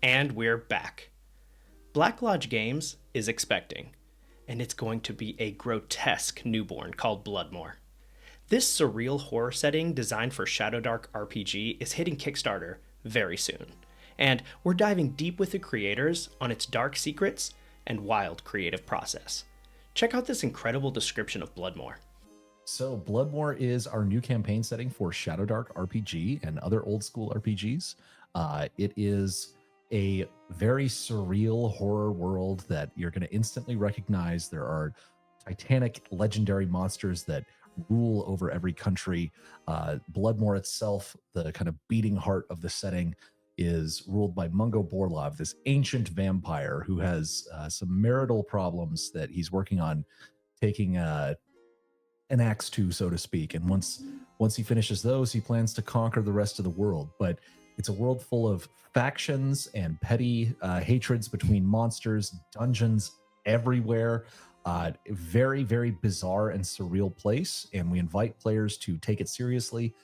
And we're back. Black Lodge Games is expecting, and it's going to be a grotesque newborn called Bloodmore. This surreal horror setting designed for Shadowdark RPG is hitting Kickstarter very soon, and we're diving deep with the creators on its dark secrets and wild creative process. Check out this incredible description of Bloodmore. So Bloodmoor is our new campaign setting for Shadowdark RPG and other old school RPGs. It is a very surreal horror world that you're going to instantly recognize. There are titanic legendary monsters that rule over every country. Bloodmoor itself, the kind of beating heart of the setting, is ruled by Mungo Borlov, this ancient vampire who has some marital problems that he's working on taking an axe to, so to speak. And once he finishes those, he plans to conquer the rest of the world. But it's a world full of factions and petty hatreds between monsters, dungeons everywhere. Very, very bizarre and surreal place. And we invite players to take it seriously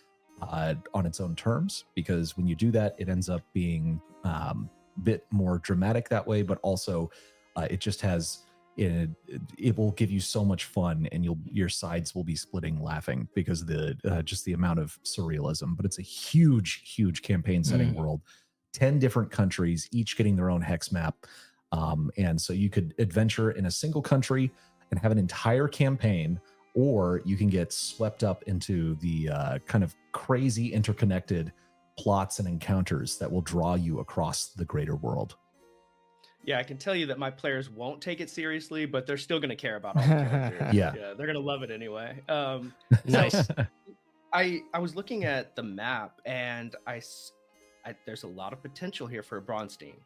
on its own terms, because when you do that, it ends up being a bit more dramatic that way, but also it just has... It will give you so much fun, and your sides will be splitting laughing because of the just the amount of surrealism. But it's a huge campaign setting world, 10 different countries, each getting their own hex map, and so you could adventure in a single country and have an entire campaign, or you can get swept up into the kind of crazy interconnected plots and encounters that will draw you across the greater world. Yeah, I can tell you that my players won't take it seriously, but they're still going to care about all the characters. Yeah, they're going to love it anyway. Nice. So I was looking at the map, and there's a lot of potential here for Bronstein.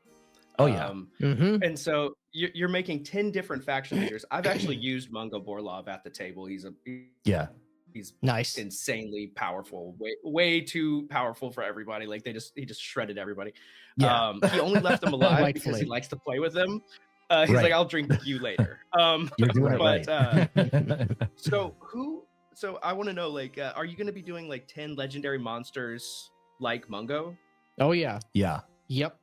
Oh yeah. And so you're making 10 different faction leaders. I've actually used Mungo Borlov at the table. He's nice, insanely powerful, way too powerful for everybody. Like he just shredded everybody. Yeah. He only left them alive because he likes to play with them. He's Right. like, I'll drink with you later. You're doing it right. So I want to know, like, are you going to be doing like 10 legendary monsters like Mungo? Oh yeah. Yeah. Yep.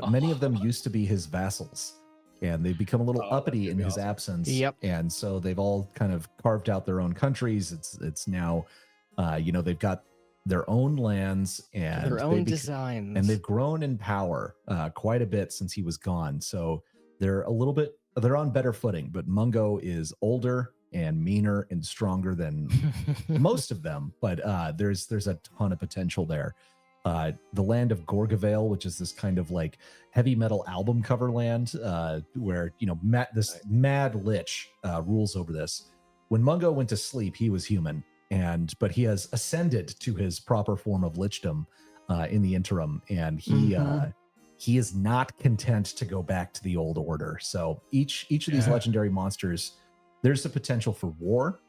Many of them used to be his vassals, and they've become a little uppity in his absence. Yep. And so they've all kind of carved out their own countries. It's now, they've got their own lands and their own designs, and they've grown in power quite a bit since he was gone. So they're on better footing. But Mungo is older and meaner and stronger than most of them. But there's a ton of potential there. The land of Gorgavale, which is this kind of like heavy metal album cover land, where this mad lich rules over this. When Mungo went to sleep, he was human, but he has ascended to his proper form of lichdom in the interim, and he is not content to go back to the old order. So each of these legendary monsters, there's the potential for war.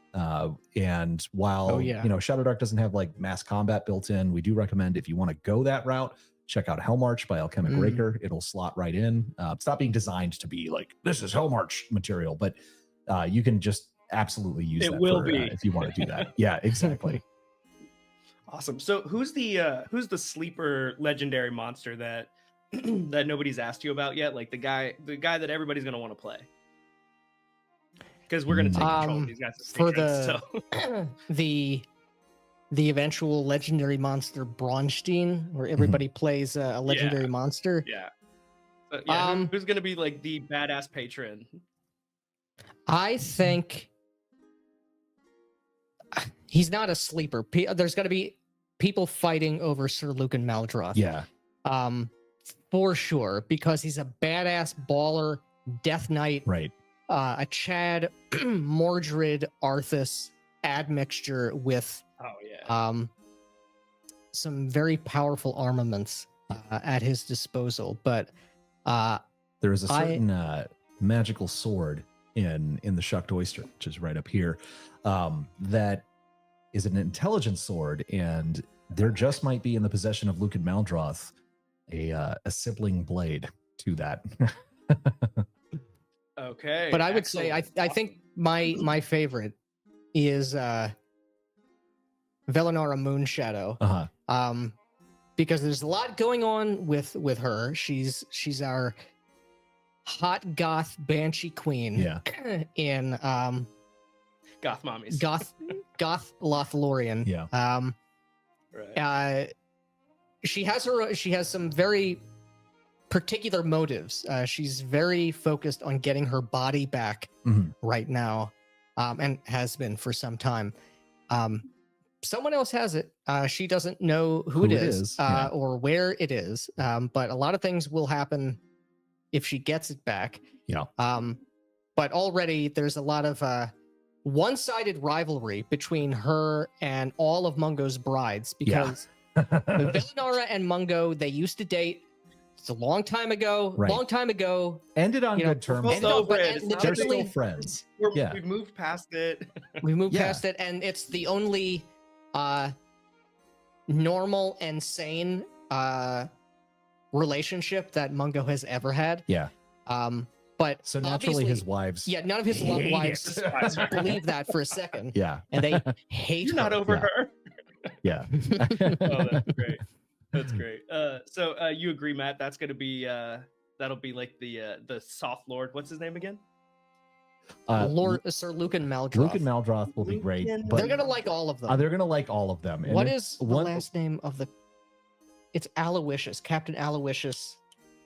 And while Shadowdark doesn't have like mass combat built in, we do recommend, if you want to go that route, check out Hellmarch by Alchemic Raker. It'll slot right in. It's not being designed to be like, this is Hellmarch material, but you can just absolutely use it. It will be if you want to do that. Yeah, exactly. Awesome. So who's the sleeper legendary monster that that nobody's asked you about yet? Like the guy that everybody's gonna want to play. Because we're going to take control of these guys for the eventual legendary monster Bronstein, where everybody plays a legendary monster. Yeah. Who's going to be like the badass patron? I think he's not a sleeper. There's going to be people fighting over Sir Lucan Maldroth. Yeah. For sure, because he's a badass baller, Death Knight. Right. A Chad Mordred Arthas admixture with some very powerful armaments at his disposal. But there is a certain magical sword in the Shucked Oyster, which is right up here, that is an intelligence sword, and there just might be in the possession of Lucan Maldroth a sibling blade to that. Okay. But I would say I think my favorite is Velenara Moonshadow. because there's a lot going on with her. She's our hot goth banshee queen. Yeah. In Goth mommies. goth Lothlorien. Yeah. Right. She has some very particular motives. She's very focused on getting her body back right now, and has been for some time. Someone else has it. She doesn't know who it is, or where it is. But a lot of things will happen if she gets it back. Yeah. But already there's a lot of one-sided rivalry between her and all of Mungo's brides, because Villanara and Mungo, they used to date. It's a long time ago. Right. Long time ago. Ended on good terms. They're still friends. We've moved past it. We moved past it, and it's the only normal and sane relationship that Mungo has ever had. Yeah. But so naturally his wives. Yeah, none of his wives believe that for a second. Yeah. And they hate You're her. not over her. Yeah. Oh, that's great. That's great. So you agree, Matt? That's gonna be that'll be like the soft lord. What's his name again? Lord Sir Lucan Maldroth. Lucan Maldroth will be great. But they're gonna like all of them. They're gonna like all of them. And what is the last name of the? It's Aloysius, Captain Aloysius.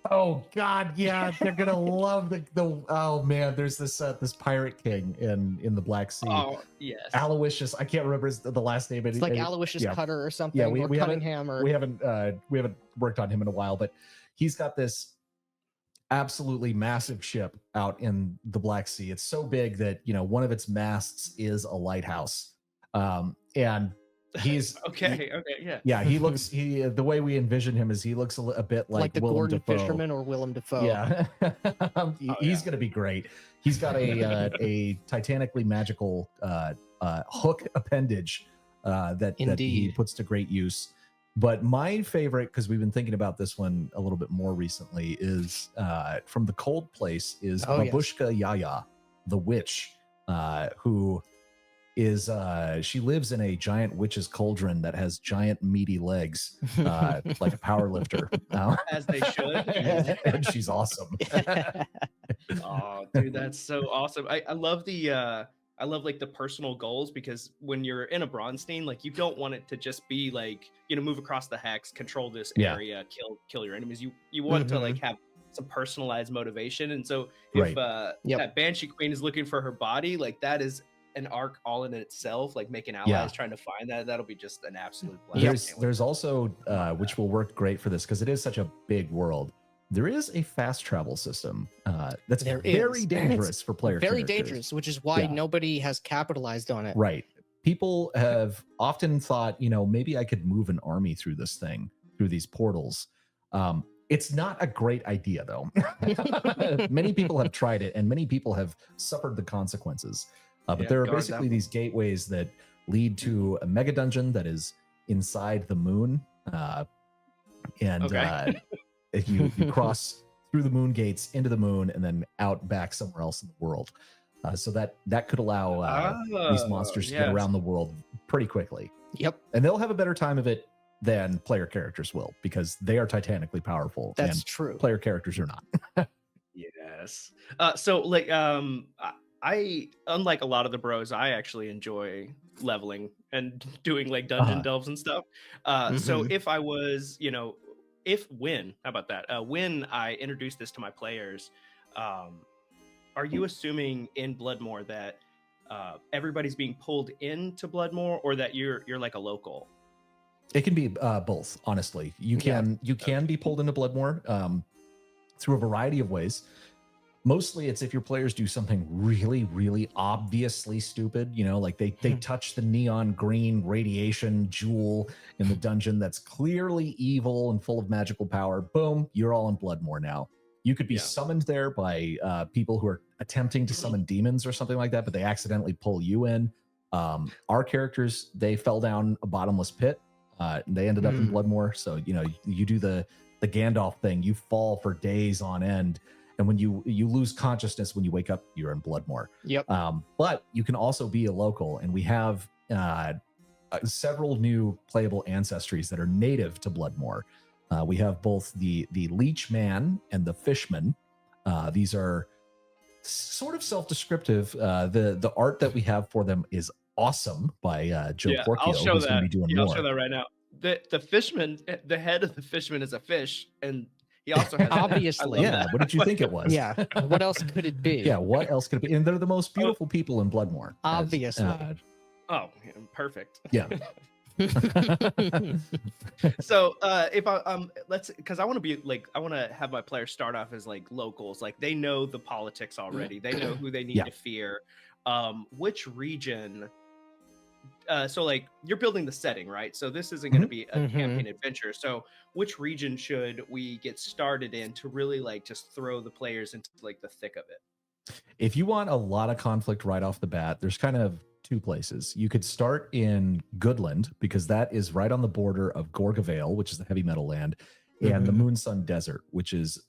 Oh God, yeah, they're gonna love the. Oh man, there's this this pirate king in the Black Sea. Oh yes, Aloysius. I can't remember the last name. It's like Aloysius Cutter or something. Yeah, or Cunningham. we haven't worked on him in a while, but he's got this absolutely massive ship out in the Black Sea. It's so big that one of its masts is a lighthouse, and he's yeah. He looks the way we envision him is he looks a bit like the Willem Gordon Dafoe. Fisherman or Willem Dafoe. Yeah, he's gonna be great. He's got a titanically magical hook appendage that he puts to great use. But my favorite, because we've been thinking about this one a little bit more recently, is from the Cold Place is Babushka Yaya, the witch, who is she lives in a giant witch's cauldron that has giant meaty legs, like a power lifter. As they should. And she's awesome. Oh, dude, that's so awesome. I love I love like the personal goals, because when you're in a Bronstein, like you don't want it to just be like, move across the hex, control this area, kill your enemies. You want to like have some personalized motivation. And so if that Banshee Queen is looking for her body, like that is an arc all in itself, like making allies, trying to find that'll be just an absolute blast. There's also which will work great for this because it is such a big world. There is a fast travel system that's very dangerous for player characters. Very dangerous, which is why nobody has capitalized on it. Right. People have often thought, maybe I could move an army through this thing, through these portals. It's not a great idea, though. Many people have tried it, and many people have suffered the consequences. But there are basically these gateways that lead to a mega dungeon that is inside the moon. If you cross through the moon gates into the moon and then out back somewhere else in the world. So that could allow these monsters to get around the world pretty quickly. Yep. And they'll have a better time of it than player characters will, because they are titanically powerful. That's true. Player characters are not. Yes. So like I unlike a lot of the bros, I actually enjoy leveling and doing like dungeon delves and stuff. So if I was, when I introduce this to my players, are you assuming in Bloodmoor that everybody's being pulled into Bloodmoor, or that you're like a local? It can be both, honestly. You can be pulled into Bloodmoor through a variety of ways. Mostly it's if your players do something really, really obviously stupid, like they touch the neon green radiation jewel in the dungeon that's clearly evil and full of magical power. Boom, you're all in Bloodmoor now. You could be summoned there by people who are attempting to summon demons or something like that, but they accidentally pull you in. Our characters, they fell down a bottomless pit. They ended up in Bloodmoor. So, you do the Gandalf thing. You fall for days on end. And when you lose consciousness, when you wake up, you're in Bloodmoor. Yep. But you can also be a local, and we have several new playable ancestries that are native to Bloodmoor. We have both the Leech Man and the Fishman. These are sort of self-descriptive. The art that we have for them is awesome by Joe Porchio, I'll show who's that. going to be doing Yeah, more. I'll show that right now. The fishman, the head of the fishman is a fish, and he also has Obviously. Yeah, what did you think it was? Yeah. What else could it be? Yeah, what else could it be? And they're the most beautiful people in Bloodmoor. Obviously. Oh, perfect. Yeah. So if let's, because I want to be like, I want to have my players start off as like locals, like they know the politics already, they know who they need to fear. Which region? So like you're building the setting, right? So this isn't going to be a campaign adventure. So which region should we get started in to really like just throw the players into like the thick of it? If you want a lot of conflict right off the bat, there's kind of two places. You could start in Goodland, because that is right on the border of Gorgavale, which is the heavy metal land, and the Moonsun Desert, which is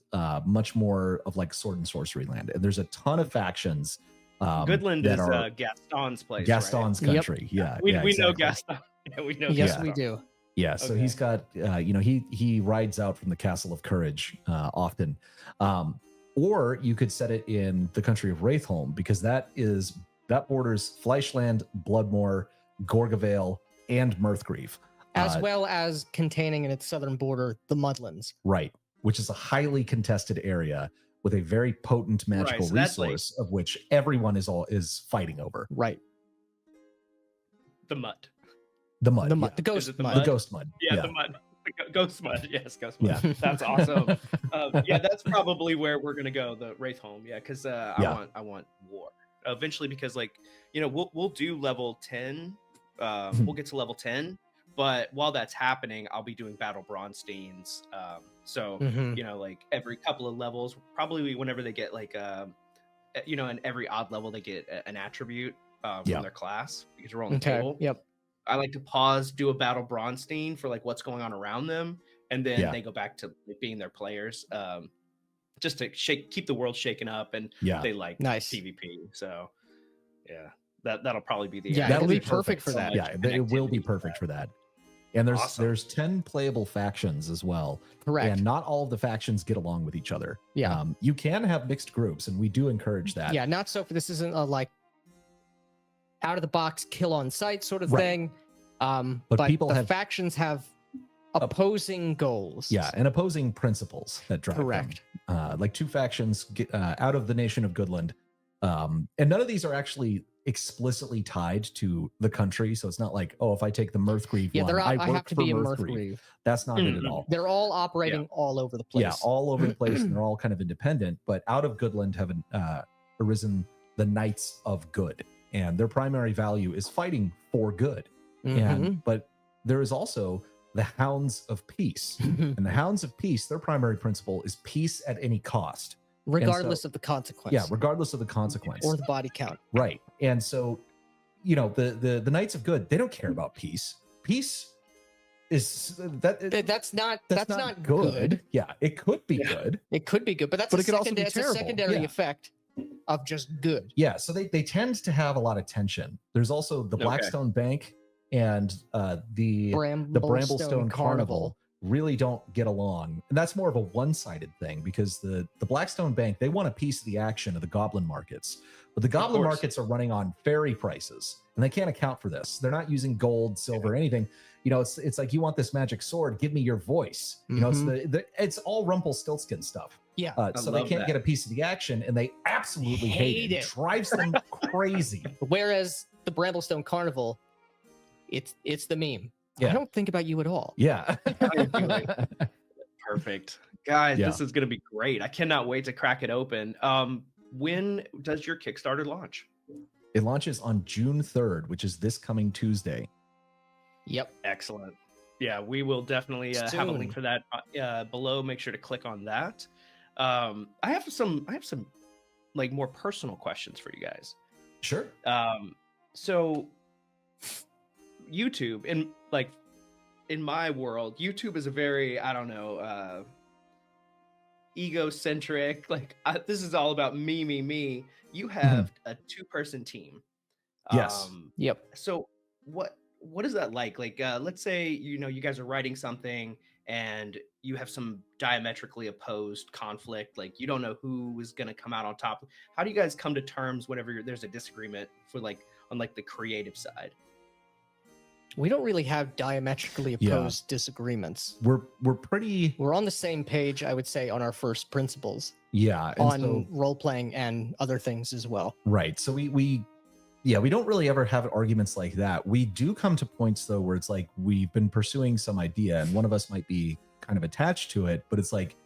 much more of like sword and sorcery land. And there's a ton of factions. Goodland is Gaston's place. Gaston's country. Yep. Yeah, we know Gaston. Yeah, we know. Yes, Gaston. we do. Yeah, so he's got, he rides out from the Castle of Courage often. Or you could set it in the country of Wraithholm, because that borders Fleischland, Bloodmoor, Gorgavale, and Mirthgrieve. As well as containing in its southern border the Mudlands. Right, which is a highly contested area with a very potent magical resource of which everyone is fighting over. Right. The mud. The mud. The ghost mud. The ghost mud. Yeah, the mud. Ghost mud. Yes, ghost mud. Yeah. That's awesome. That's probably where we're gonna go. The Wraithholm. Yeah, because I want war eventually, because like we'll do level 10. We'll get to level 10. But while that's happening, I'll be doing battle Bronsteins. Like every couple of levels, probably whenever they get like, in every odd level, they get an attribute from their class, because we're on the table. Yep. I like to pause, do a battle Bronstein for like what's going on around them, and then they go back to like, being their players, just to keep the world shaken up, and they like PvP. So that'll probably be the that'll be perfect for that. Yeah, it will be perfect for that. And there's 10 playable factions as well. Correct. And not all of the factions get along with each other. Yeah. You can have mixed groups, and we do encourage that. Yeah, not so. This isn't a like out of the box kill on sight sort of thing. But people factions have opposing goals. Yeah, and opposing principles that drive Correct. them. Like two factions get out of the nation of Goodland. And none of these are actually explicitly tied to the country, so it's not like, oh, if I take the Mirthgrieve one, I have to be in Mirthgrieve. That's not it at all. They're all operating all over the place. Yeah, all over the place, and they're all kind of independent. But out of Goodland have arisen the Knights of Good, and their primary value is fighting for good. But there is also the Hounds of Peace, and the Hounds of Peace, their primary principle is peace at any cost. Regardless of the consequence. Yeah, regardless of the consequence. Or the body count. Right. And so, the Knights of Good, they don't care about peace. Peace is that's not good. Yeah, it could be good. It could be good, but that's a secondary effect of just good. Yeah, so they tend to have a lot of tension. There's also the Blackstone Bank and the Bramblestone Carnival really don't get along, and that's more of a one-sided thing, because the Blackstone Bank, they want a piece of the action of the goblin markets, but the goblin markets are running on fairy prices, and they can't account for this. They're not using gold, silver, anything. It's like, you want this magic sword, give me your voice. It's all Rumpelstiltskin stuff. Yeah, so they can't get a piece of the action, and they absolutely hate it. It drives them crazy. Whereas the Bramblestone Carnival, it's the meme. Yeah. I don't think about you at all. Yeah. Perfect. Guys, this is going to be great. I cannot wait to crack it open. When does your Kickstarter launch? It launches on June 3rd, which is this coming Tuesday. Yep. Excellent. Yeah, we will definitely have a link for that below. Make sure to click on that. I have some like more personal questions for you guys. Sure. So YouTube, in my world, YouTube is a very, egocentric, this is all about me. You have a 2-person team. Yes. Yep. So what is that like? Like, let's say, you guys are writing something and you have some diametrically opposed conflict. Like, you don't know who is going to come out on top. How do you guys come to terms whenever there's a disagreement for like on like the creative side? We don't really have diametrically opposed disagreements. We're on the same page, I would say, on our first principles. Yeah, and on role playing and other things as well. Right. So we don't really ever have arguments like that. We do come to points though where it's like we've been pursuing some idea and one of us might be kind of attached to it, but it's like,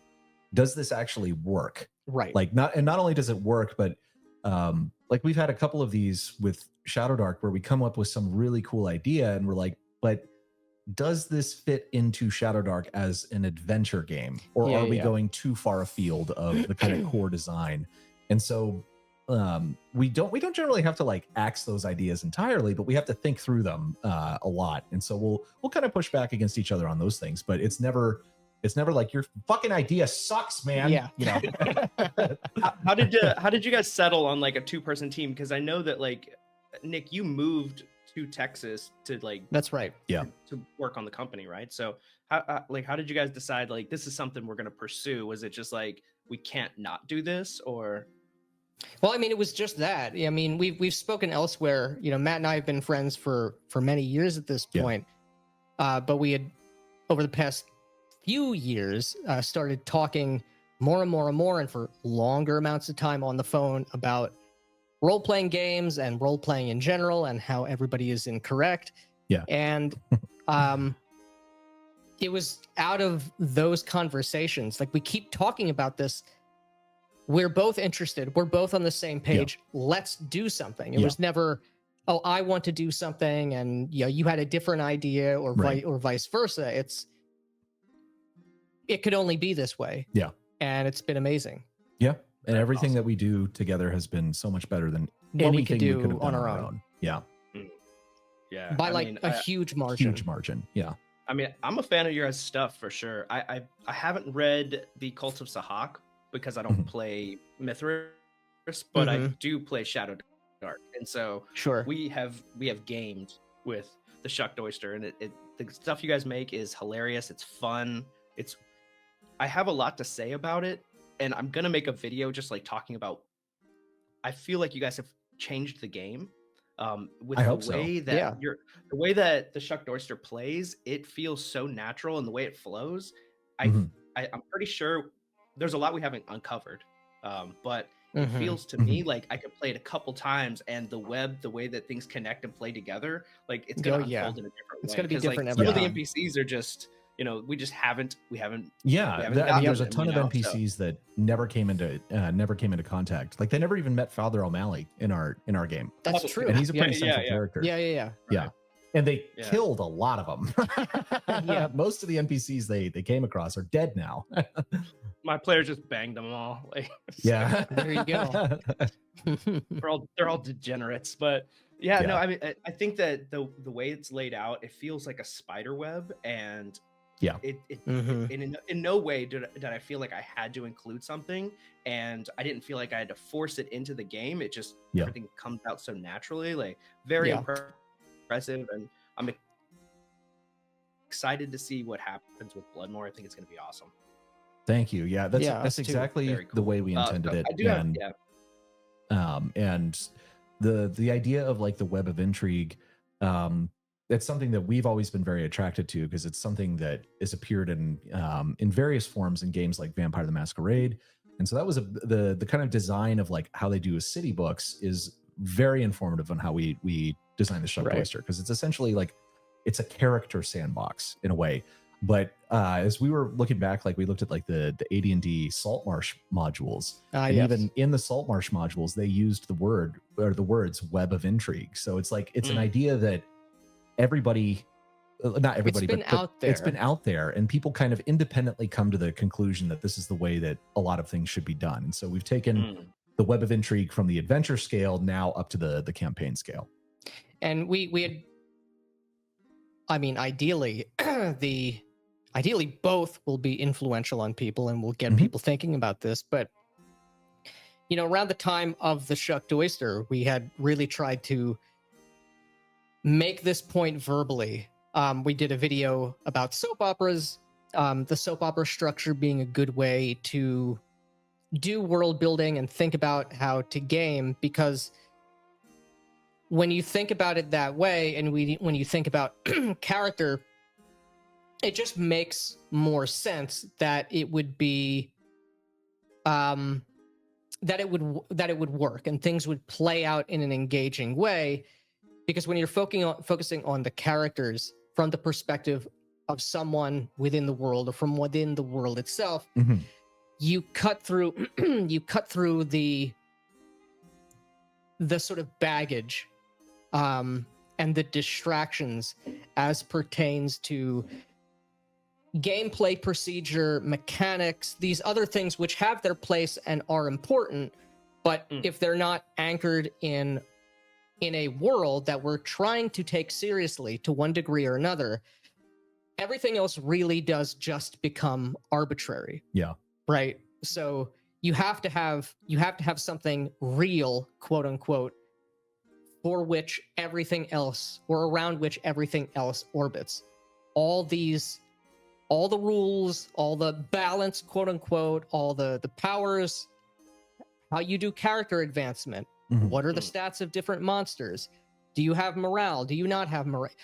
does this actually work? Right. Like not only does it work, but like we've had a couple of these with Shadowdark where we come up with some really cool idea and we're like, but does this fit into Shadowdark as an adventure game, or are we going too far afield of the kind of core design? And so we don't generally have to like axe those ideas entirely, but we have to think through them a lot. And so we'll kind of push back against each other on those things, but it's never like your fucking idea sucks, man. Yeah. How did you guys settle on like a 2-person team? Because I know that like Nick, you moved to Texas to like that's right, to work on the company, right? So how did you guys decide like this is something we're going to pursue? Was it just like we can't not do this, or? Well, I mean, it was just that. I mean, we've spoken elsewhere. Matt and I have been friends for many years at this point, but we had over the past few years started talking more and more and more, and for longer amounts of time on the phone about role-playing games and role-playing in general and how everybody is incorrect. Yeah. And it was out of those conversations, like we keep talking about this. We're both interested. We're both on the same page. Yeah. Let's do something. It was never, oh, I want to do something and you had a different idea or vice versa. It could only be this way. Yeah. And it's been amazing. Yeah. And everything that we do together has been so much better than anything we could have on done our own. Yeah. Yeah. By a huge margin. Huge margin. Yeah. I mean, I'm a fan of your guys' stuff for sure. I haven't read the Cult of Sahak because I don't play Mithras, but I do play Shadowdark. And so we have gamed with the Shucked Oyster, and the stuff you guys make is hilarious. It's fun. I have a lot to say about it. And I'm going to make a video just like talking about, I feel like you guys have changed the game with the way that the Shucked Oyster plays. It feels so natural, and the way it flows. I'm pretty sure there's a lot we haven't uncovered, but it feels to me like I could play it a couple times, and the way that things connect and play together, like it's going to unfold in a different way. It's going to be different. Like, some of the NPCs are just, we haven't. There's a ton of NPCs that never came into contact. Like they never even met Father O'Malley in our game. That's true. And he's a pretty central character. Yeah. Right. And they killed a lot of them. Most of the NPCs they came across are dead now. My players just banged them all. Like, there you go. they're all degenerates, but no. I mean, I think that the way it's laid out, it feels like a spider web, and in no way did I feel like I had to include something, and I didn't feel like I had to force it into the game. It just everything comes out so naturally, like very impressive, and I'm excited to see what happens with Bloodmore. I think it's going to be awesome. Thank you. Yeah, that's exactly cool. The way we intended it. I do and the idea of like the web of intrigue, it's something that we've always been very attracted to, because it's something that has appeared in various forms in games like Vampire the Masquerade. And so that was the kind of design of like how they do city books is very informative on how we design the Shucked Oyster, because it's essentially like it's a character sandbox in a way. But as we were looking back, like we looked at like the AD&D Saltmarsh modules, and even in the Saltmarsh modules, they used the words web of intrigue. So it's like it's an idea that everybody, not everybody, but it's been out there, and people kind of independently come to the conclusion that this is the way that a lot of things should be done. And so we've taken the web of intrigue from the adventure scale now up to the campaign scale. And we had, I mean, ideally both will be influential on people and will get people thinking about this. But, around the time of the Shucked Oyster, we had really tried to make this point verbally. We did a video about soap operas, the soap opera structure being a good way to do world building and think about how to game, because when you think about it that way, and when you think about character, it just makes more sense that it would be that it would work and things would play out in an engaging way, because when you're focusing on the characters from the perspective of someone within the world or from within the world itself, you cut through the sort of baggage and the distractions as pertains to gameplay, procedure, mechanics, these other things which have their place and are important, but if they're not anchored in a world that we're trying to take seriously to one degree or another, everything else really does just become arbitrary. Yeah. Right. So you have to have something real, quote unquote, for which everything else, or around which everything else orbits. All the rules, all the balance, quote unquote, all the powers, how you do character advancement. What are the stats of different monsters? Do you have morale? Do you not have morale?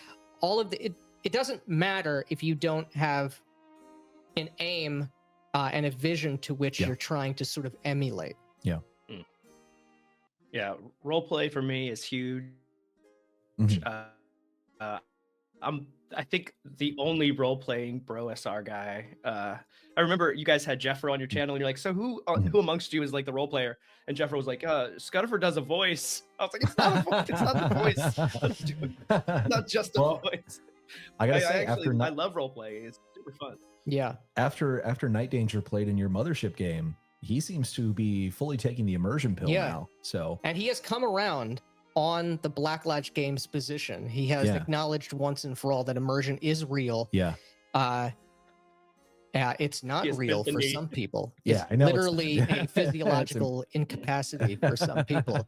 All of it doesn't matter if you don't have an aim and a vision to which you're trying to sort of emulate. Yeah. Yeah. Role play for me is huge. I think the only role-playing bro SR guy. I remember you guys had Jeffro on your channel, and you're like, "So who amongst you is like the role player?" And Jeffro was like, "Scudderford does a voice." I was like, "It's not a voice. It's not the voice. It's not just a voice." I gotta say, I love role play. It's super fun. Yeah. After Night Danger played in your Mothership game, he seems to be fully taking the immersion pill now. So, and he has come around on the Black Lodge Games position. He has acknowledged once and for all that immersion is real. Yeah. It's not real for some people. Yeah, it's I know. Literally a physiological incapacity for some people.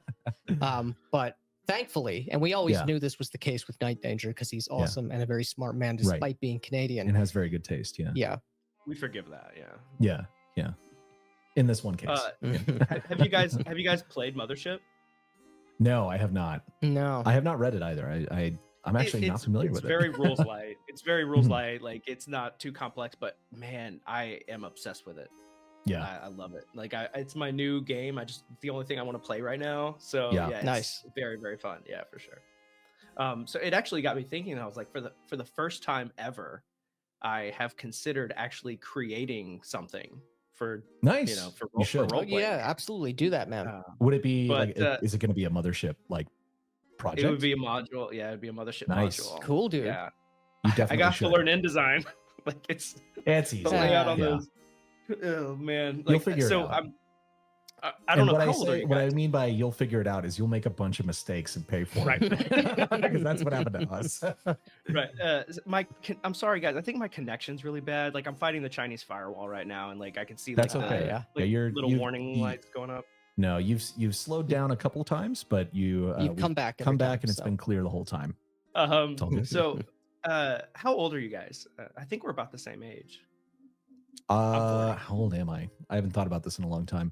But thankfully, and we always knew this was the case with Night Danger, because he's awesome and a very smart man despite being Canadian. And has very good taste. Yeah. Yeah. We forgive that. Yeah. Yeah. Yeah. In this one case. Have you guys played Mothership? No, I have not. No, I have not read it either. I'm actually not familiar with it. It's very rules light. It's very rules light. Like, it's not too complex, but man, I am obsessed with it. Yeah, I love it. Like, it's my new game. It's the only thing I want to play right now. So it's nice. Very, very fun. Yeah, for sure. So it actually got me thinking. I was like, for the first time ever, I have considered actually creating something for for role play. Yeah, absolutely, do that, man. Would it be is it going to be a Mothership like project? It would be a module. Yeah, it'd be a Mothership module. Cool, dude. Yeah, you definitely I got should to learn InDesign. Like, it's easy. Out on those. Oh man, you'll figure it out. I don't know what how old are you guys? What I mean by you'll figure it out is you'll make a bunch of mistakes and pay for it. Because that's what happened to us. Right. I'm sorry, guys. I think my connection's really bad. Like, I'm fighting the Chinese firewall right now, and like I can see that's okay. Your little warning lights going up. No, you've slowed down a couple times, but you've come back, and it's been clear the whole time. So, how old are you guys? I think we're about the same age. How old am I? I haven't thought about this in a long time.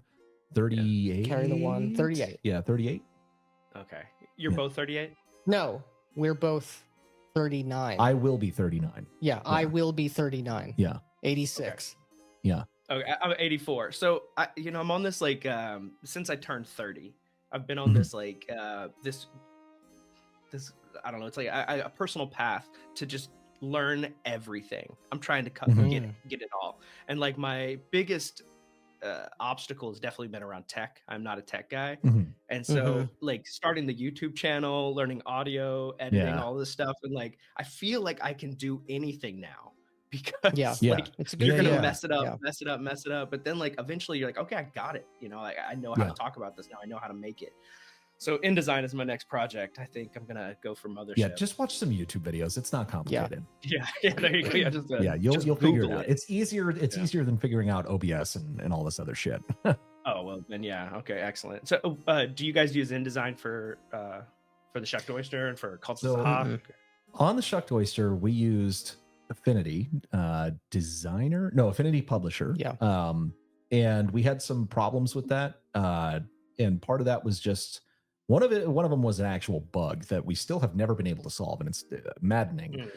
38. Carry the one. 38. Yeah, 38. Okay. You're both 38? No, we're both 39. I will be 39. Yeah, I will be 39. Yeah. 86. Okay. Yeah. Okay, I'm 84. So I'm on this like since I turned 30. I've been on this like this I don't know, it's like a personal path to just learn everything. I'm trying to get it all. And like my biggest obstacle has definitely been around tech. I'm not a tech guy. And so like starting the YouTube channel, learning audio, editing, all this stuff, and like I feel like I can do anything now, because like you're gonna mess it up, but then like eventually you're like, okay, I got it, I know how to talk about this now, I know how to make it. So InDesign is my next project. I think I'm gonna go for Mothership. Yeah, just watch some YouTube videos. It's not complicated. Yeah, there you go. You'll figure it out. It's easier. It's easier than figuring out OBS and all this other shit. Oh well, then okay, excellent. So, do you guys use InDesign for for the Shucked Oyster and for Cults So, of the Hawk? On the Shucked Oyster, we used Affinity Affinity Publisher. Yeah. And we had some problems with that. And part of that was just one of them was an actual bug that we still have never been able to solve, and it's maddening.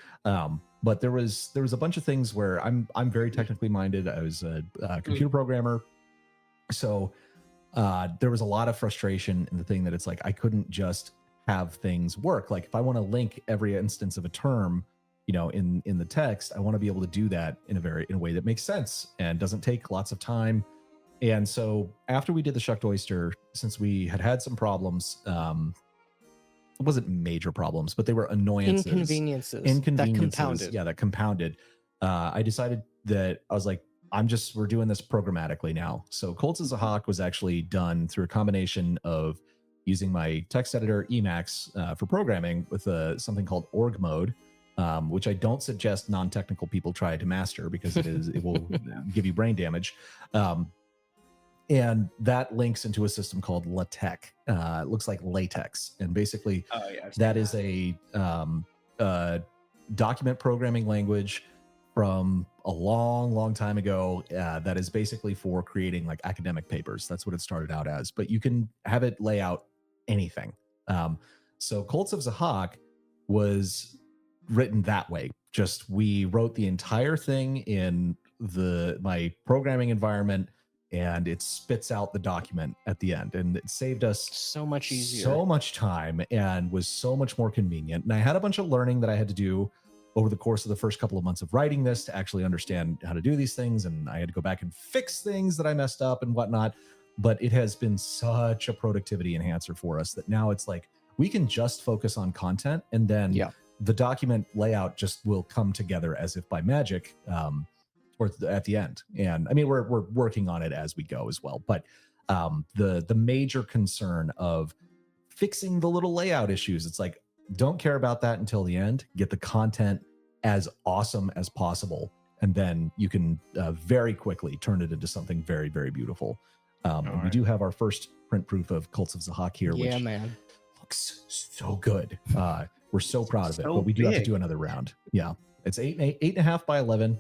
But there was a bunch of things where I'm very technically minded. I was a computer programmer, so there was a lot of frustration in the thing that it's like I couldn't just have things work. Like if I want to link every instance of a term, in the text, I want to be able to do that in a way that makes sense and doesn't take lots of time. And so after we did the Shucked Oyster, since we had some problems, it wasn't major problems, but they were Inconveniences that compounded. Yeah, that compounded. I decided that I was like, we're doing this programmatically now. So Colts as a Hawk was actually done through a combination of using my text editor Emacs for programming with something called org mode, which I don't suggest non-technical people try to master because it will give you brain damage. And that links into a system called LaTeX. It looks like latex. And basically that is a document programming language from a long, long time ago that is basically for creating like academic papers. That's what it started out as. But you can have it lay out anything. So Colts of the Hawk was written that way. Just we wrote the entire thing in my programming environment, and it spits out the document at the end, and it saved us so much easier, so much time, and was so much more convenient. And I had a bunch of learning that I had to do over the course of the first couple of months of writing this to actually understand how to do these things, and I had to go back and fix things that I messed up and whatnot. But it has been such a productivity enhancer for us that now it's like we can just focus on content, and then the document layout just will come together as if by magic at the end. And I mean, we're working on it as we go as well. But the major concern of fixing the little layout issues, it's like, don't care about that until the end. Get the content as awesome as possible, and then you can very quickly turn it into something very, very beautiful. And we do have our first print proof of Cults of the Hawk here, which looks so good. We're so proud of it, but we do have to do another round. Yeah. It's 8.5 by 11.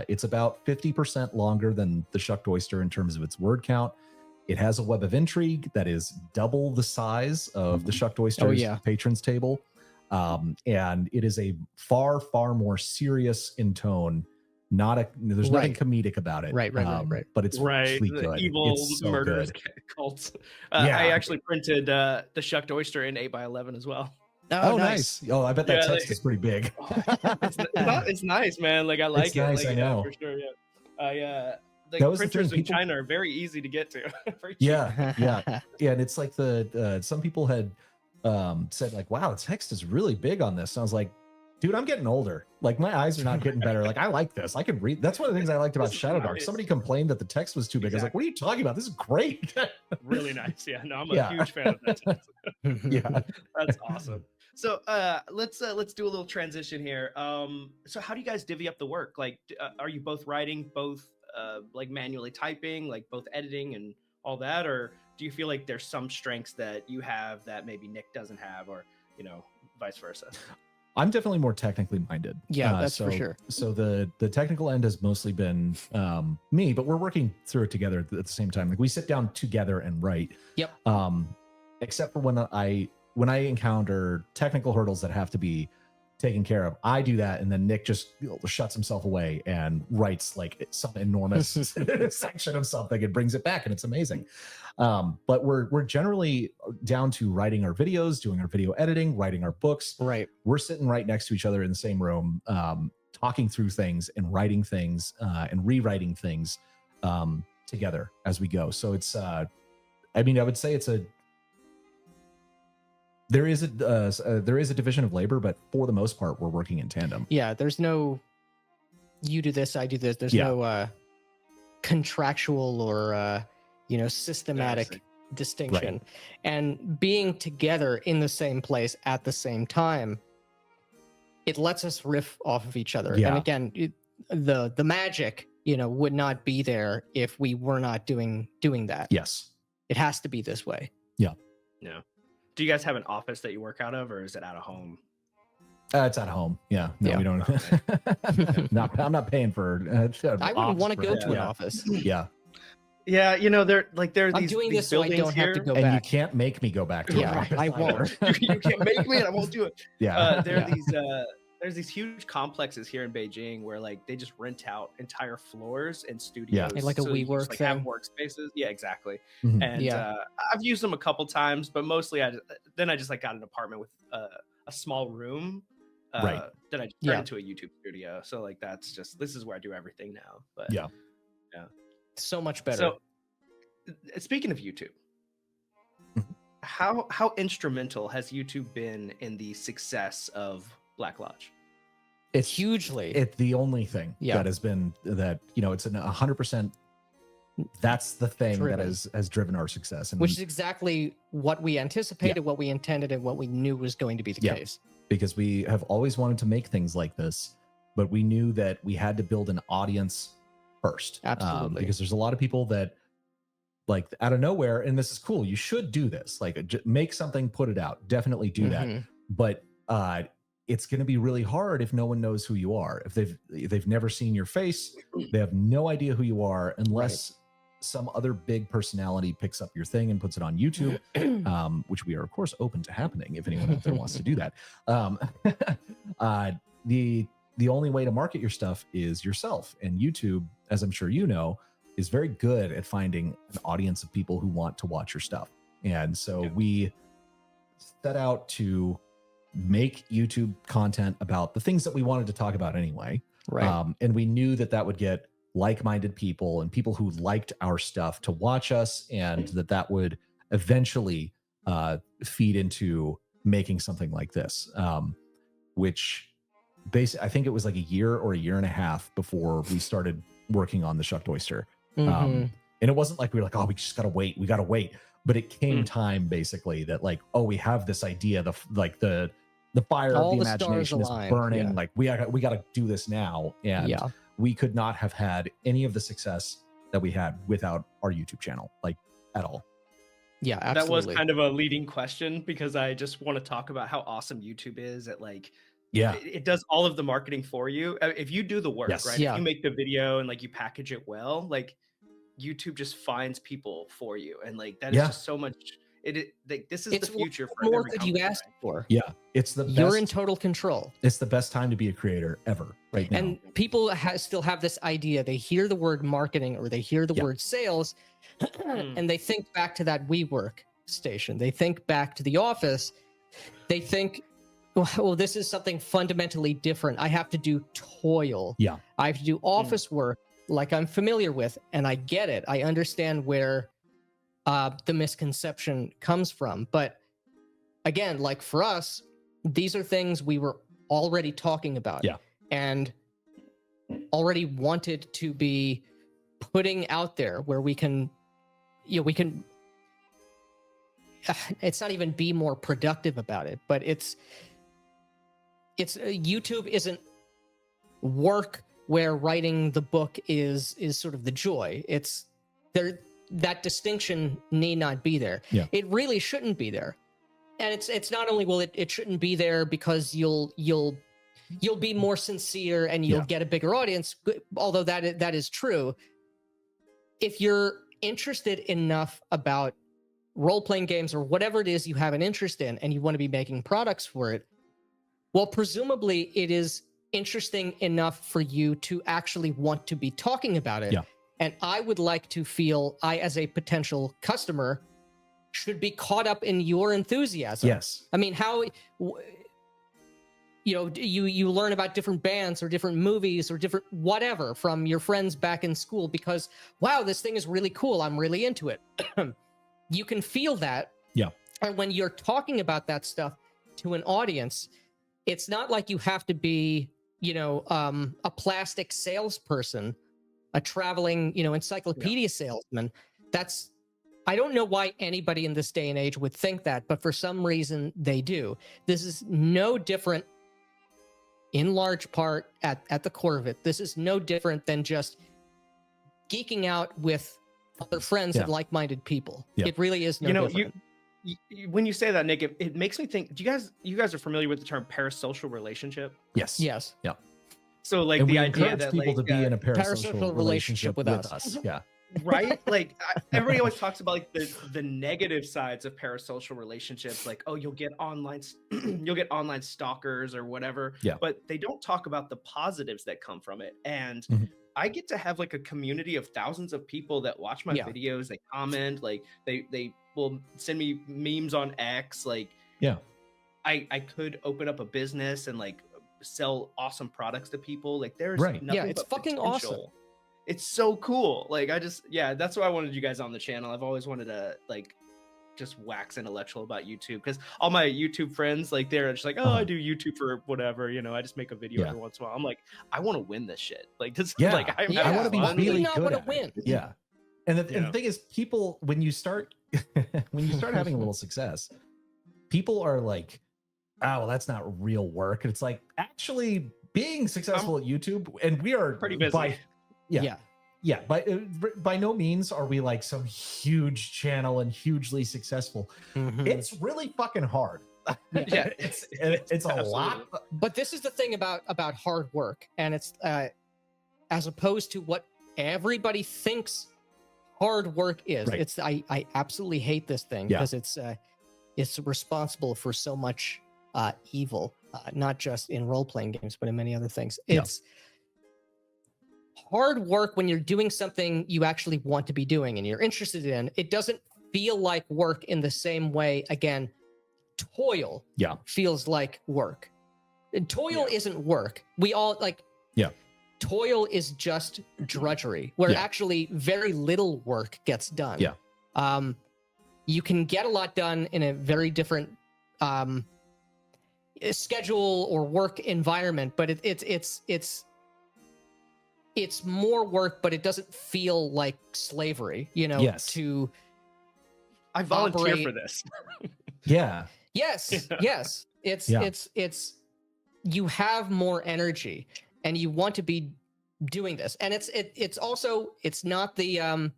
It's about 50% longer than the Shucked Oyster in terms of its word count. It has a web of intrigue that is double the size of the Shucked Oyster's patrons table. And it is a far, far more serious in tone. There's nothing comedic about it. Right. But it's really the good. Evil it's so murderous good. cults. I actually printed the Shucked Oyster in 8 by 11 as well. Oh, nice. Oh, I bet that text is pretty big. It's nice, man. Like I like it's it. Nice, like, I know. For sure. Yeah. The printers in China are very easy to get to. Yeah. And it's like some people had said like, wow, the text is really big on this. And I was like, dude, I'm getting older. Like my eyes are not getting better. Like I like this. I can read. That's one of the things I liked about Shadowdark. Nice. Somebody complained that the text was too big. I was like, what are you talking about? This is great. Really nice. Yeah. No, I'm a huge fan of that text. Yeah. That's awesome. So let's do a little transition here. So how do you guys divvy up the work? Like, are you both writing, both like manually typing, like both editing and all that, or do you feel like there's some strengths that you have that maybe Nick doesn't have, or vice versa? I'm definitely more technically minded. Yeah, that's for sure. So the technical end has mostly been me, but we're working through it together at the same time. Like we sit down together and write. Yep. Except for when I encounter technical hurdles that have to be taken care of, I do that, and then Nick just shuts himself away and writes like some enormous section of something and brings it back, and it's amazing. But we're generally down to writing our videos, doing our video editing, writing our books. Right. We're sitting right next to each other in the same room, talking through things and writing things and rewriting things together as we go. So it's I would say there is a division of labor, but for the most part, we're working in tandem. Yeah, there's no you do this, I do this. There's no contractual or systematic distinction. Right. And being together in the same place at the same time, it lets us riff off of each other. Yeah. And again, the magic, would not be there if we were not doing that. Yes. It has to be this way. Yeah. Yeah. Do you guys have an office that you work out of, or is it out of home? It's at home. Yeah. No, we don't. I'm not paying for. I wouldn't want to go to an office. Yeah. Yeah, you know, there are I'm these doing these this so I buildings don't here, have to go And you back. can't make me go back to Yeah, an office I won't. you can't make me, and I won't do it. Yeah. There's these huge complexes here in Beijing where like they just rent out entire floors and studios, Yeah, like a so you WeWork just, like, have thing. workspaces. Yeah, exactly. Mhm. And I've used them a couple times, but mostly I just like got an apartment with a small room. Right. That I turned into a YouTube studio. So like this is where I do everything now. But Yeah. So much better. So speaking of YouTube, how instrumental has YouTube been in the success of Black Lodge? It's hugely. It's the only thing that has been that, you know, it's 100%. That's the thing that has driven our success, and which is exactly what we anticipated, what we intended, and what we knew was going to be the case. Because we have always wanted to make things like this, but we knew that we had to build an audience first. Absolutely. Because there's a lot of people that like out of nowhere, and this is cool. You should do this. Like make something, put it out. Definitely do that. But it's going to be really hard if no one knows who you are. If they've never seen your face, they have no idea who you are unless some other big personality picks up your thing and puts it on YouTube, which we are of course open to happening if anyone out there wants to do that. The only way to market your stuff is yourself, and YouTube, as I'm sure you know, is very good at finding an audience of people who want to watch your stuff. And so we set out to make YouTube content about the things that we wanted to talk about anyway. Right. And we knew that would get like-minded people and people who liked our stuff to watch us, and that would eventually feed into making something like this, which basically I think it was like a year or a year and a half before we started working on the Shucked Oyster. And it wasn't like we were like, oh, we just gotta wait, but it came time basically that like, oh, we have this idea, the fire of the imagination is burning, like we gotta do this now. And we could not have had any of the success that we had without our YouTube channel, like at all. Yeah, absolutely. That was kind of a leading question, because I just want to talk about how awesome YouTube is at like, it does all of the marketing for you. If you do the work, right? If you make the video and like you package it well, like YouTube just finds people for you. And like, that is just so much. This is the future for more every that company, you asked for. Yeah, it's the best. You're in total control. It's the best time to be a creator ever right now. And people still have this idea. They hear the word marketing or they hear the word sales, and they think back to that WeWork station. They think back to the office. They think, well, this is something fundamentally different. I have to do toil. Yeah, I have to do office work like I'm familiar with, and I get it. I understand where the misconception comes from. But again, like for us, these are things we were already talking about and already wanted to be putting out there, where we can, it's not even be more productive about it, but it's YouTube isn't work where writing the book is sort of the joy. It's there. That distinction need not be there. It really shouldn't be there. And it's not only it shouldn't be there because you'll be more sincere and you'll get a bigger audience, although that is true. If you're interested enough about role-playing games or whatever it is you have an interest in, and you want to be making products for it, well, presumably it is interesting enough for you to actually want to be talking about it. And I would like to feel I, as a potential customer, should be caught up in your enthusiasm. Yes. I mean, how, you learn about different bands or different movies or different whatever from your friends back in school because, wow, this thing is really cool. I'm really into it. You can feel that. Yeah. And when you're talking about that stuff to an audience, it's not like you have to be, a plastic salesperson, a traveling, encyclopedia salesman. I don't know why anybody in this day and age would think that, but for some reason they do. This is no different, in large part, at the core of it. This is no different than just geeking out with other friends and like-minded people. It really is no different. when you say that, Nick, it makes me think. Do you guys are familiar with the term parasocial relationship? Yes. Yes. Yeah. So like And the we idea encourage that people like, to be in a parasocial parasocial relationship with with us. Yeah. right? Like everybody always talks about like the negative sides of parasocial relationships, like, oh, you'll get online you'll get online stalkers or whatever. Yeah. But they don't talk about the positives that come from it. And Mhm. I get to have like a community of thousands of people that watch my videos, they comment, like they will send me memes on X. Like, yeah, I could open up a business and like sell awesome products to people. Like there's Right. nothing It's but fucking potential. awesome. It's so cool. Like that's why I wanted you guys on the channel. I've always wanted to like just wax intellectual about YouTube, because all my YouTube friends, like, they're just like, oh, I do YouTube for whatever, I just make a video every once in a while. I'm like, I want to win this shit. Like this, like I want to be really good at win. it. Yeah. And the thing is, people, when you start having a little success, people are like, oh, well, that's not real work. And it's like, actually being successful at YouTube, and we are pretty busy. By no means are we like some huge channel and hugely successful. It's really fucking hard. It's a lot. But this is the thing about hard work, and it's as opposed to what everybody thinks hard work is. Right. It's I absolutely hate this thing because it's responsible for so much evil, not just in role-playing games, but in many other things. It's hard work when you're doing something you actually want to be doing and you're interested in. It doesn't feel like work in the same way. Again, toil feels like work. And toil isn't work. We all like toil is just drudgery, where actually very little work gets done. You can get a lot done in a very different schedule or work environment, but it's more work, but it doesn't feel like slavery, to I volunteer for this. Yes. It's you have more energy and you want to be doing this. And it's also, it's not the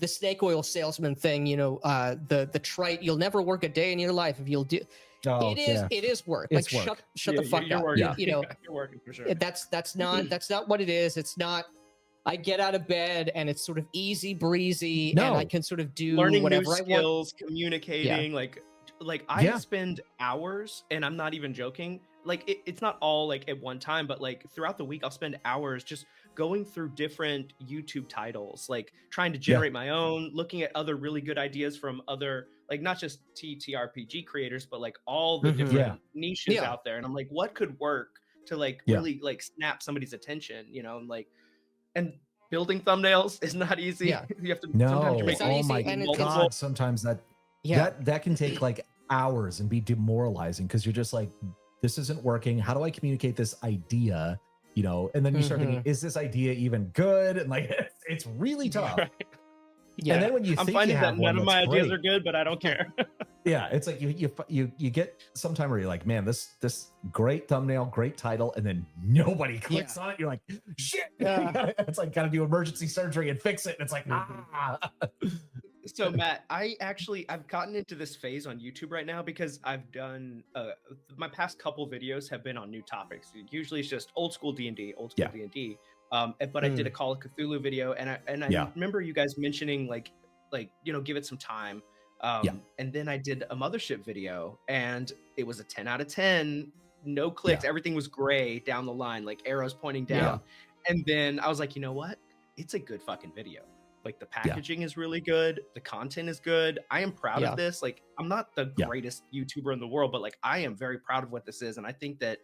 snake oil salesman thing, the trite, you'll never work a day in your life if you'll do. It is work. It's like work. shut the fuck you're up. Working. You're working for sure. That's not what it is. It's not, I get out of bed and it's sort of easy breezy and I can sort of do learning whatever new I want. skills, communicating, like I spend hours, and I'm not even joking. Like it's not all like at one time, but like throughout the week, I'll spend hours just going through different YouTube titles, like trying to generate my own, looking at other really good ideas from other, like not just TTRPG creators, but like all the different niches out there. And I'm like, what could work to like really like snap somebody's attention, and building thumbnails is not easy. You have to sometimes you make God, sometimes that can take like hours and be demoralizing, because you're just like, this isn't working. How do I communicate this idea? And then you start thinking, is this idea even good? And like, it's really tough. Right. And then when you I'm think finding you have that none of my ideas great, are good, but I don't care. It's like you get sometime where you're like, man, this great thumbnail, great title, and then nobody clicks on it. You're like, shit. It's like, gotta do emergency surgery and fix it. And it's like, So Matt, I've gotten into this phase on YouTube right now because I've done my past couple videos have been on new topics. Usually it's just old school D&D. But I did a Call of Cthulhu video, and I remember you guys mentioning like give it some time. And then I did a Mothership video, and it was a 10 out of 10, no clicks, everything was gray down the line, like arrows pointing down. And then I was like, you know what? It's a good fucking video. Like the packaging is really good. The content is good. I am proud of this. Like I'm not the greatest YouTuber in the world, but like I am very proud of what this is. And I think that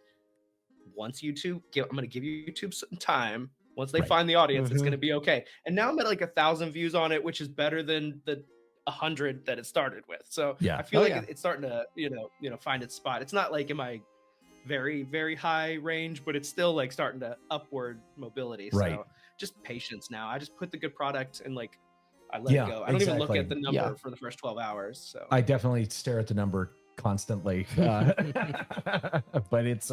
once I'm going to give YouTube some time. Once they find the audience, it's going to be okay. And now I'm at like 1,000 views on it, which is better than the 100 that it started with. So I feel it's starting to, find its spot. It's not like in my very, very high range, but it's still like starting to upward mobility. So just patience now. I just put the good product and like I let it go. I don't even look at the number for the first 12 hours. So I definitely stare at the number constantly. But it's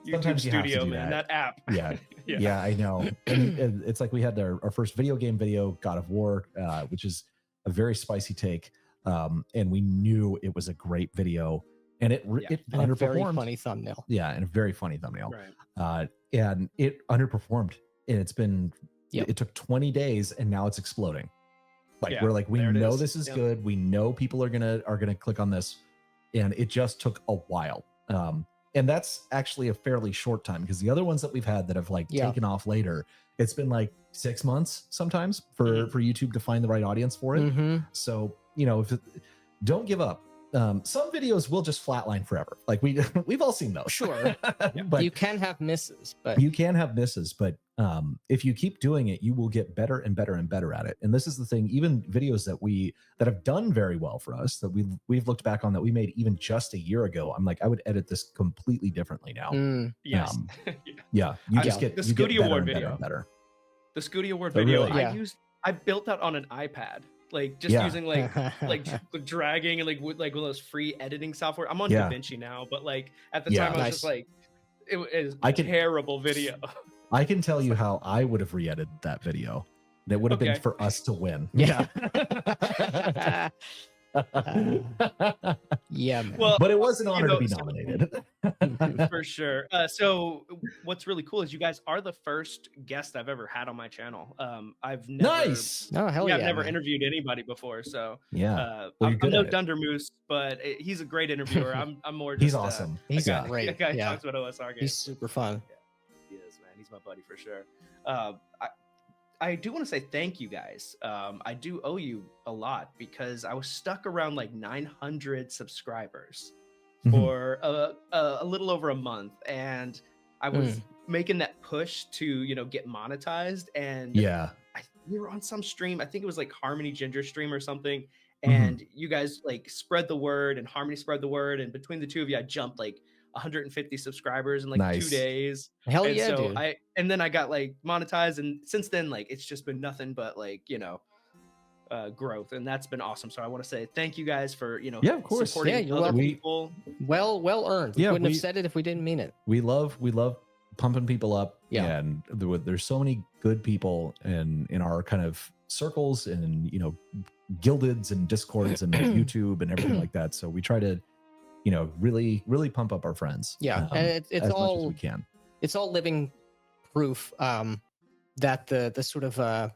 YouTube Studio, man, that app. Yeah, I know. And it's like we had our first video game video, God of War, which is a very spicy take. and we knew it was a great video, and it And a underperformed. very funny thumbnail. Yeah, and a very funny thumbnail. Right. And it underperformed, and it's been. Yep. It took 20 days, and now it's exploding. Like Yeah, we're like, we there it know is. this is Yep. good. We know people are gonna click on this, and it just took a while. And that's actually a fairly short time, because the other ones that we've had that have like taken off later, it's been like 6 months sometimes for YouTube to find the right audience for it. So don't give up. Some videos will just flatline forever. Like we've all seen those. Sure. But you can have misses, but if you keep doing it, you will get better and better and better at it. And this is the thing, even videos that have done very well for us, that we've looked back on, that we made even just a year ago, I'm like, I would edit this completely differently now. Yes. Yeah, you just get the you get Scooty better Award and better video. and better. The Scooty Award Oh, video, really? I built that on an iPad, like just using like dragging and like with like one of those free editing software. I'm on DaVinci now, but like at the time I was just like, it is a terrible video. I can tell you how I would have re-edited that video. That would have been for us to win. Yeah. Yeah, man. Well, but it was an honor to be nominated. For sure. So what's really cool is you guys are the first guest I've ever had on my channel. I've never I've never interviewed anybody before. So well, I'm no Dundermoose, but he's a great interviewer. I'm more just he's awesome. He's great. Guy talks about OSR games. He's super fun. Yeah, he is, man. He's my buddy for sure. I do want to say thank you guys. I do owe you a lot, because I was stuck around like 900 subscribers for a little over a month, and I was making that push to get monetized, and we were on some stream, I think it was like Harmony Ginger stream or something, and you guys like spread the word, and Harmony spread the word, and between the two of you I jumped like 150 subscribers in like 2 days. Hell and yeah, so dude. And then I got like monetized, and since then like it's just been nothing but like growth, and that's been awesome. So I want to say thank you guys for of course, supporting other people. Well earned. We wouldn't have said it if we didn't mean it. We love pumping people up, and there's so many good people in our kind of circles, and guildeds and discords and YouTube and everything like that. So we try to really pump up our friends. And it's as all much as we can. It's all living proof that the sort of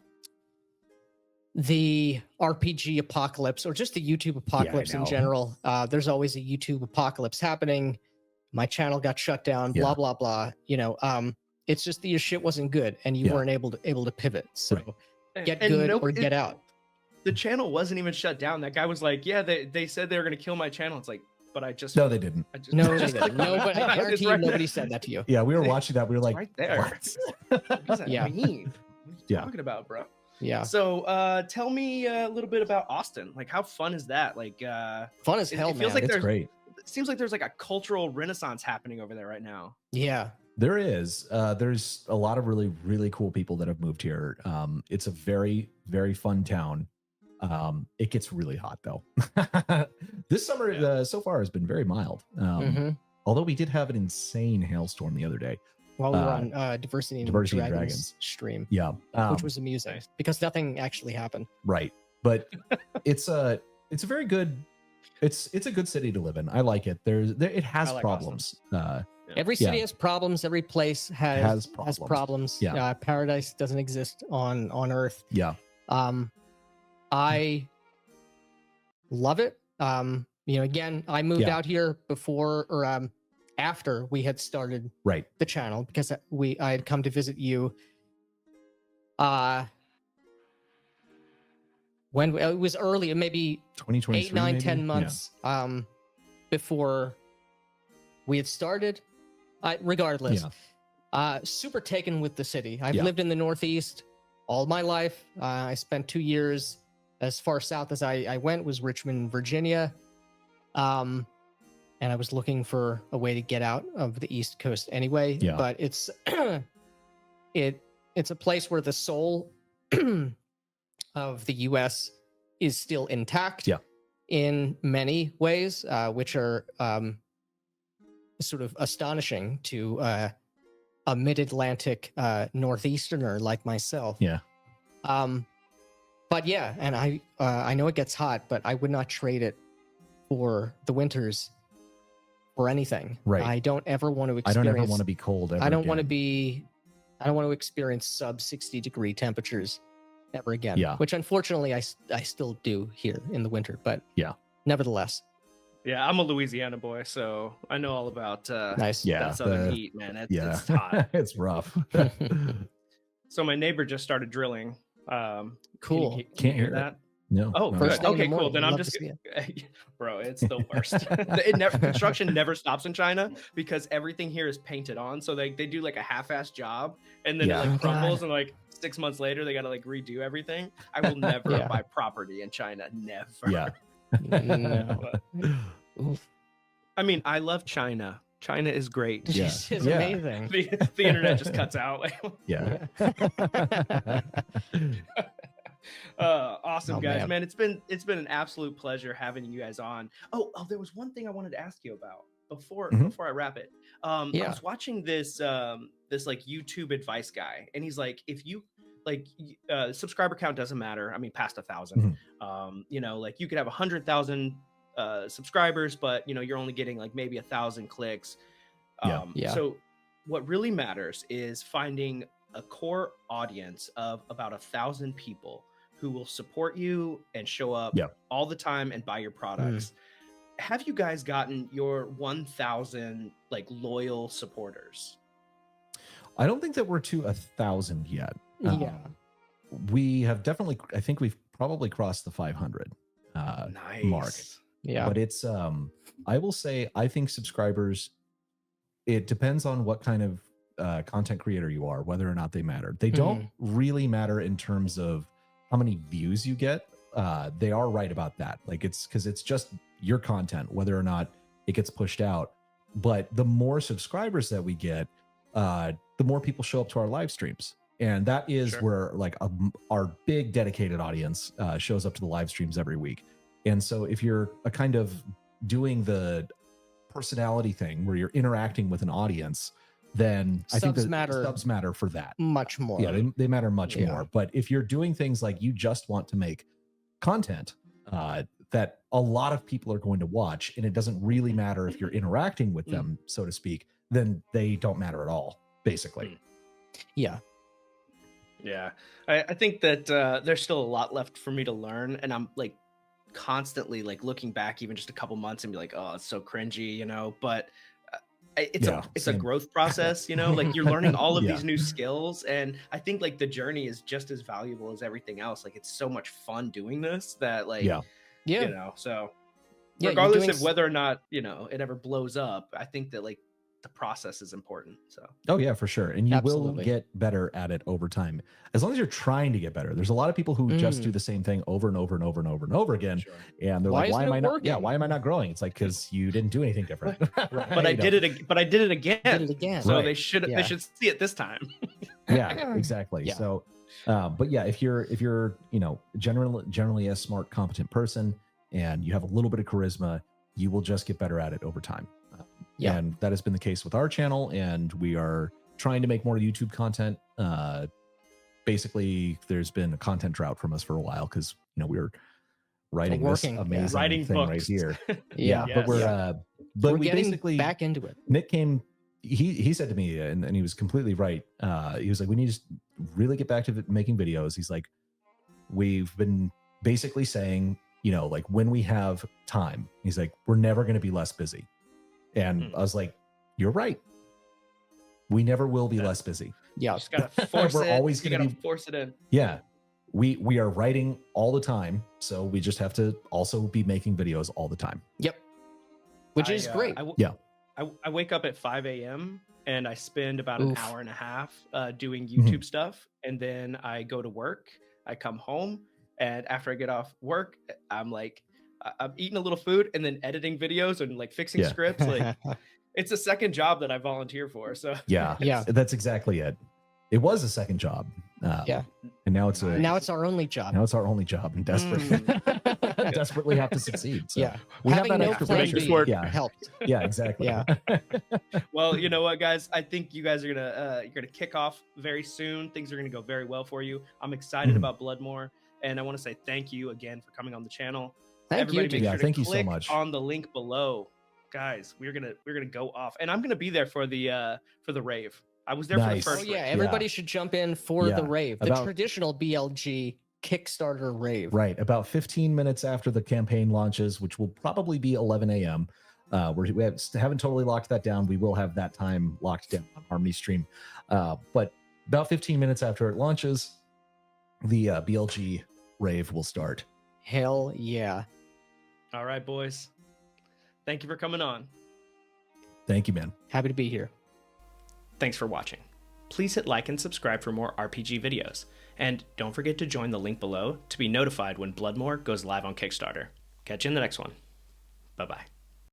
the RPG apocalypse, or just the YouTube apocalypse in general, there's always a YouTube apocalypse happening. My channel got shut down, blah blah blah. It's just that your shit wasn't good, and you weren't able to pivot. So get good or get out. The channel wasn't even shut down. That guy was like, they said they were going to kill my channel. It's like, but I just no, they didn't. No, they didn't. Nobody, I guarantee you, nobody said that to you. Yeah, we were watching that. We were like, right there. What does that mean? What are you talking about, bro? Yeah. So tell me a little bit about Austin. Like, how fun is that? Like, fun as hell, it feels like it's great. It seems like there's like a cultural renaissance happening over there right now. Yeah. There is. There's a lot of really, really cool people that have moved here. It's a very, very fun town. It gets really hot though. This summer so far has been very mild. Although we did have an insane hailstorm the other day. While we were on Diversity and Dragons stream. Yeah. Which was amusing because nothing actually happened. Right. But it's a very good, it's a good city to live in. I like it. It has problems. Every city has problems. Every place has problems. Yeah. Paradise doesn't exist on Earth. Yeah. I love it. Again, I moved out here before or after we had started the channel, because I had come to visit you. When it was early, maybe 2023, 8, 9, 10 months before we had started. Regardless, super taken with the city. I've lived in the Northeast all my life. I spent 2 years. As far south as I went was Richmond, Virginia. And I was looking for a way to get out of the East Coast anyway. Yeah. But it's it's a place where the soul of the US is still intact in many ways, which are sort of astonishing to a mid-Atlantic Northeasterner like myself. Yeah. But yeah, and I know it gets hot, but I would not trade it for the winters or anything. Right. I don't ever want to I experience. don't ever want to be cold. I don't want to experience sub 60-degree temperatures ever again. Yeah. Which unfortunately I still do here in the winter, but yeah, nevertheless. Yeah, I'm a Louisiana boy, so I know all about Nice. Yeah, that southern heat, man. It's yeah, hot. it's rough. So my neighbor just started drilling. Cool. Can you hear that? No. Oh, no. First good. thing in the Okay, cool. morning, Then I'd I'm love to just, see it. bro, it's the worst. Construction never stops in China because everything here is painted on. So they do like a half-ass job, and then Yeah. it Oh, like crumbles, God. and like 6 months later they got to like redo everything. I will never Yeah. buy property in China. Never. Yeah. No. Oof. I mean, I love China. China is great. Yeah. This is Yeah. amazing. The internet just cuts out. Yeah. Awesome, Oh, guys, man. man. It's been an absolute pleasure having you guys on. Oh, there was one thing I wanted to ask you about before I wrap it. I Yeah. was watching this this like YouTube advice guy, and he's like, if you like subscriber count doesn't matter. I mean, past 1,000. You know, like you could have 100,000 subscribers, but you know, you're only getting like maybe 1,000 clicks. Yeah. So what really matters is finding a core audience of about 1,000 people who will support you and show up all the time and buy your products. Have you guys gotten your 1,000 like loyal supporters? I don't think that we're to 1,000 yet. Yeah. We have definitely, I think we've probably crossed the 500 Nice. mark. Yeah. But it's, I will say, I think subscribers, it depends on what kind of content creator you are, whether or not they matter. They don't really matter in terms of how many views you get. They are right about that. Like it's because it's just your content, whether or not it gets pushed out. But the more subscribers that we get, the more people show up to our live streams. And that is where like our big dedicated audience shows up to the live streams every week. And so if you're a kind of doing the personality thing where you're interacting with an audience, then I think subs matter for that. Much more. Yeah, they matter much more. But if you're doing things like you just want to make content that a lot of people are going to watch, and it doesn't really matter if you're interacting with them, so to speak, then they don't matter at all, basically. Yeah. Yeah. I think that there's still a lot left for me to learn, and I'm like constantly like looking back even just a couple months and be like, oh, it's so cringy, you know, but it's a growth process, you know, like you're learning all of these new skills, and I think like the journey is just as valuable as everything else. Like it's so much fun doing this that like you know, so regardless of whether or not, you know, it ever blows up, I think that like the process is important. So oh yeah, for sure. And you will get better at it over time, as long as you're trying to get better. There's a lot of people who just do the same thing over and over and over and over and over again, and they're like, why am I not growing? It's like, because you didn't do anything different. But I did it again. So they should see it this time. Yeah, exactly. So but yeah, if you're you know, generally a smart, competent person, and you have a little bit of charisma, you will just get better at it over time. And that has been the case with our channel, and we are trying to make more YouTube content. Basically, there's been a content drought from us for a while because, you know, we were writing this amazing thing right here. But we're we getting basically back into it. Nick came. He said to me, and he was completely right. He was like, we need to really get back to making videos. He's like, we've been basically saying, you know, like when we have time, he's like, we're never going to be less busy. And I was like, you're right. We never will be less busy. Yeah. Just gotta force we're it. always going to force it in. Yeah. We are writing all the time. So we just have to also be making videos all the time. Yep. Which is great. I wake up at 5 a.m. and I spend about an hour and a half doing YouTube stuff. And then I go to work. I come home. And after I get off work, I'm like, I'm eating a little food and then editing videos and like fixing scripts. Like it's a second job that I volunteer for. So yeah, that's exactly it. It was a second job. And now it's our only job. Now it's our only job, and desperately have to succeed. So we having have that no extra plan pressure. B helped. Yeah, exactly. Yeah. Well, you know what, guys? I think you guys are gonna kick off very soon. Things are gonna go very well for you. I'm excited about Bloodmore. And I want to say thank you again for coming on the channel. Thank you. Everybody, make sure to thank you so click much. on the link below. Guys, we're gonna go off, and I'm gonna be there for the rave. I was there for the Nice. first. Oh yeah, rave. everybody should jump in for Yeah. the rave, the About- traditional BLG Kickstarter rave. Right. About 15 minutes after the campaign launches, which will probably be 11 a.m. We haven't totally locked that down. We will have that time locked down on Harmony Stream. But about 15 minutes after it launches, the BLG rave will start. Hell yeah. All right, boys. Thank you for coming on. Thank you, man. Happy to be here. Thanks for watching. Please hit like and subscribe for more RPG videos. And don't forget to join the link below to be notified when Bloodmoor goes live on Kickstarter. Catch you in the next one. Bye-bye.